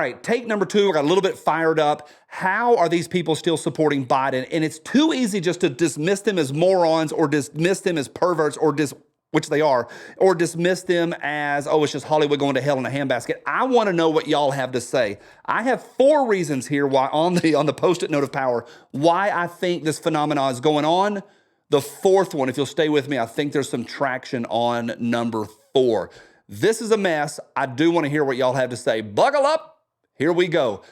All right, take number 2, I got a little bit fired up. How are these people still supporting Biden? And it's too easy just to dismiss them as morons or dismiss them as perverts which they are, or dismiss them as, oh, it's just Hollywood going to hell in a handbasket. I want to know what y'all have to say. I have 4 reasons here why on the Post-it note of power, why I think this phenomenon is going on. The 4th one, if you'll stay with me, I think there's some traction on number 4. This is a mess. I do want to hear what y'all have to say. Buckle up. Here we go.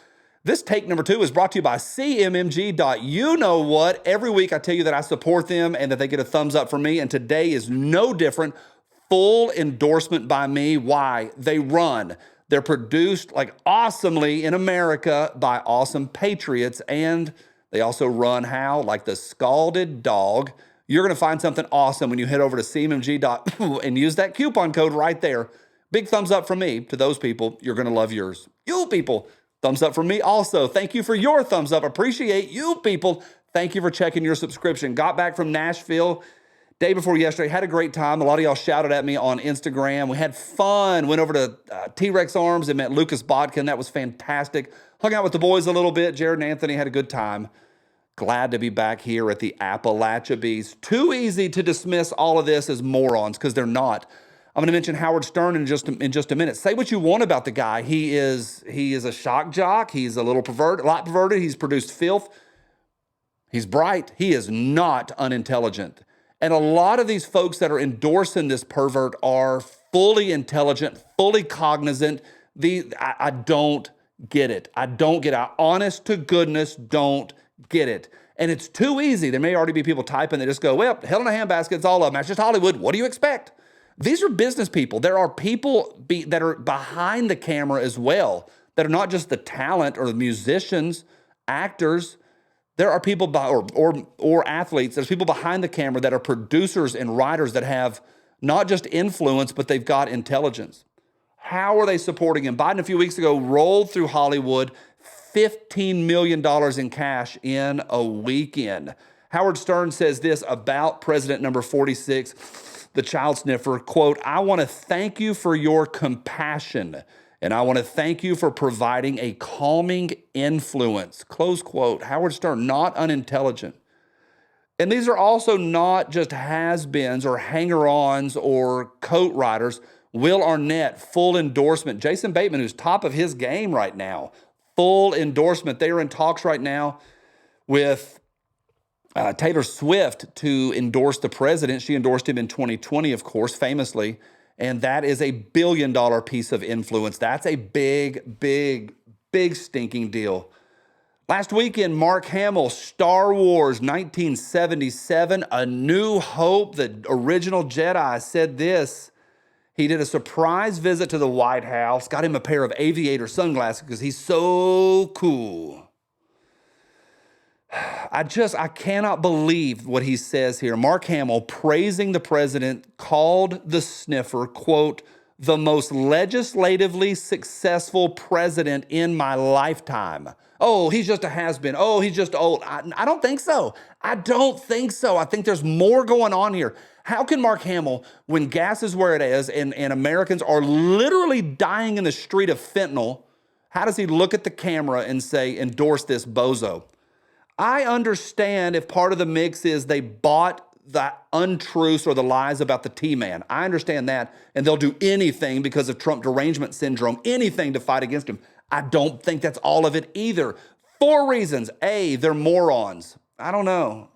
This take number 2 is brought to you by CMMG. You know what? Every week I tell you that I support them and that they get a thumbs up from me, and today is no different. Full endorsement by me. Why? They run. They're produced like awesomely in America by awesome patriots, and they also run how? Like the scalded dog. You're going to find something awesome when you head over to CMMG. and use that coupon code right there. Big thumbs up from me to those people. You're going to love yours. You people, thumbs up from me also. Thank you for your thumbs up. Appreciate you people. Thank you for checking your subscription. Got back from Nashville day before yesterday. Had a great time. A lot of y'all shouted at me on Instagram. We had fun. Went over to T-Rex Arms and met Lucas Bodkin. That was fantastic. Hung out with the boys a little bit. Jared and Anthony had a good time. Glad to be back here at the Appalachia Bees. Too easy to dismiss all of this as morons, because they're not. I'm going to mention Howard Stern in just a minute. Say what you want about the guy. He is a shock jock. He's a lot perverted. He's produced filth. He's bright. He is not unintelligent. And a lot of these folks that are endorsing this pervert are fully intelligent, fully cognizant. I don't get it. I honest to goodness don't get it. And it's too easy. There may already be people typing that just go, well, hell in a handbasket, it's all of them. That's just Hollywood. What do you expect? These are business people. There are people that are behind the camera as well, that are not just the talent or the musicians, actors. There are people or athletes. There's people behind the camera that are producers and writers that have not just influence, but they've got intelligence. How are they supporting him? Biden a few weeks ago rolled through Hollywood $15 million in cash in a weekend. Howard Stern says this about President number 46, the child sniffer, quote, I want to thank you for your compassion, and I want to thank you for providing a calming influence, close quote. Howard Stern, not unintelligent. And these are also not just has-beens or hanger-ons or coat riders. Will Arnett, full endorsement. Jason Bateman, who's top of his game right now, full endorsement. They are in talks right now with Taylor Swift to endorse the president. She endorsed him in 2020, of course, famously. And that is a $1 billion piece of influence. That's a big, big, big stinking deal. Last weekend, Mark Hamill, Star Wars 1977, A New Hope, the original Jedi, said this. He did a surprise visit to the White House, got him a pair of aviator sunglasses because he's so cool. I cannot believe what he says here. Mark Hamill, praising the president, called the sniffer, quote, the most legislatively successful president in my lifetime. Oh, he's just a has-been. Oh, he's just old. I don't think so. I don't think so. I think there's more going on here. How can Mark Hamill, when gas is where it is and Americans are literally dying in the street of fentanyl, how does he look at the camera and say, endorse this bozo? I understand if part of the mix is they bought the untruths or the lies about the T-Man. I understand that, and they'll do anything because of Trump derangement syndrome, anything to fight against him. I don't think that's all of it either. 4 reasons. A, they're morons. I don't know.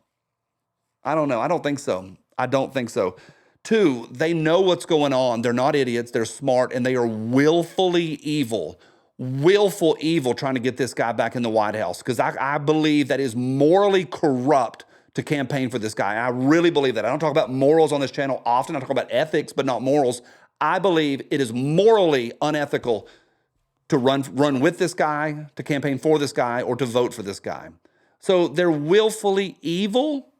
I don't think so. 2, they know what's going on. They're not idiots. They're smart, and they are willfully evil trying to get this guy back in the White House, because I believe that is morally corrupt to campaign for this guy. I really believe that. I don't talk about morals on this channel often. I talk about ethics, but not morals. I believe it is morally unethical to run with this guy, to campaign for this guy, or to vote for this guy. So they're willfully evil.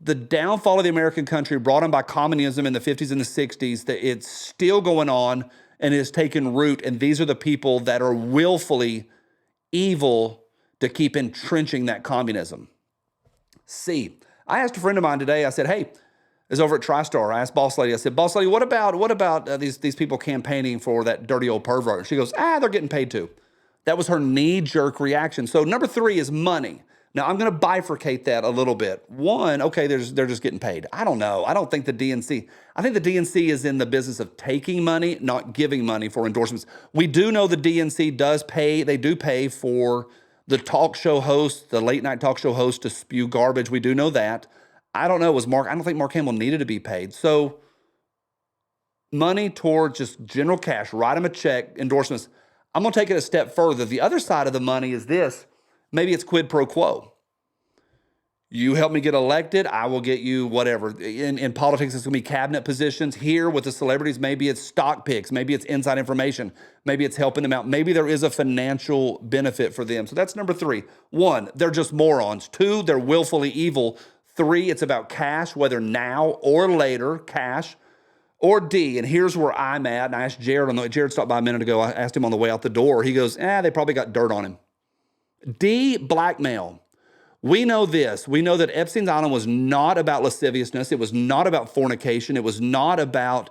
The downfall of the American country brought on by communism in the 50s and the 60s, that it's still going on and it has taken root. And these are the people that are willfully evil to keep entrenching that communism. C, I asked a friend of mine today, I said, hey, is over at TriStar. I asked Boss Lady, I said, Boss Lady, what about these people campaigning for that dirty old pervert? She goes, they're getting paid too. That was her knee-jerk reaction. So number 3 is money. Now, I'm going to bifurcate that a little bit. One, okay, they're just getting paid. I don't know. I don't think the DNC, I think the DNC is in the business of taking money, not giving money for endorsements. We do know the DNC does pay. They do pay for the talk show host, the late night talk show host, to spew garbage. We do know that. I don't know. I don't think Mark Hamill needed to be paid. So money towards just general cash, write him a check, endorsements. I'm going to take it a step further. The other side of the money is this. Maybe it's quid pro quo. You help me get elected, I will get you whatever. In politics, it's going to be cabinet positions. Here with the celebrities, maybe it's stock picks. Maybe it's inside information. Maybe it's helping them out. Maybe there is a financial benefit for them. So that's number 3. 1, they're just morons. 2, they're willfully evil. 3, it's about cash, whether now or later, cash. Or D, and here's where I'm at. And I asked Jared, Jared stopped by a minute ago. I asked him on the way out the door. He goes, they probably got dirt on him. D, blackmail. We know this. We know that Epstein's Island was not about lasciviousness. It was not about fornication. It was not about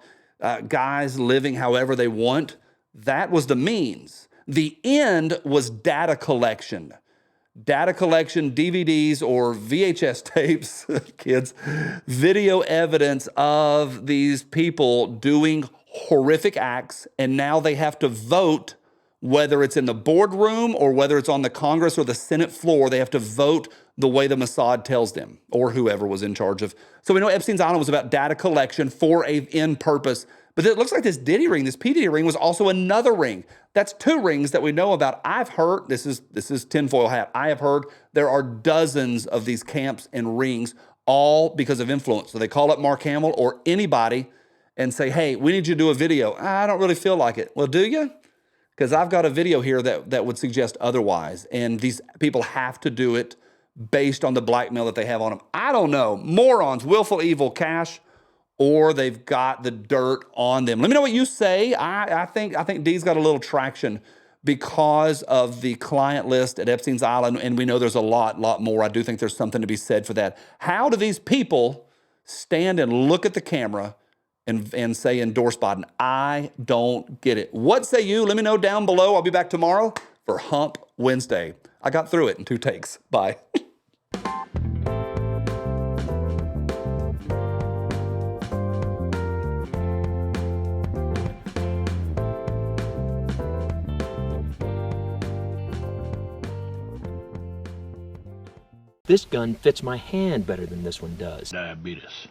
guys living however they want. That was the means. The end was data collection. Data collection, DVDs or VHS tapes, kids, video evidence of these people doing horrific acts, and now they have to vote. Whether it's in the boardroom or whether it's on the Congress or the Senate floor, they have to vote the way the Mossad tells them, or whoever was in charge of. So we know Epstein's Island was about data collection for an end purpose. But it looks like this Diddy ring, this P. Diddy ring, was also another ring. That's 2 rings that we know about. I've heard, this is tinfoil hat, I have heard there are dozens of these camps and rings, all because of influence. So they call up Mark Hamill or anybody and say, hey, we need you to do a video. I don't really feel like it. Well, do you? Because I've got a video here that would suggest otherwise. And these people have to do it based on the blackmail that they have on them. I don't know. Morons, willful evil, cash, or they've got the dirt on them. Let me know what you say. I think D's got a little traction because of the client list at Epstein's Island, and we know there's a lot more. I do think there's something to be said for that. How do these people stand and look at the camera and say endorse Biden? I don't get it. What say you? Let me know down below. I'll be back tomorrow for Hump Wednesday. I got through it in 2 takes. Bye. This gun fits my hand better than this one does. Diabetes.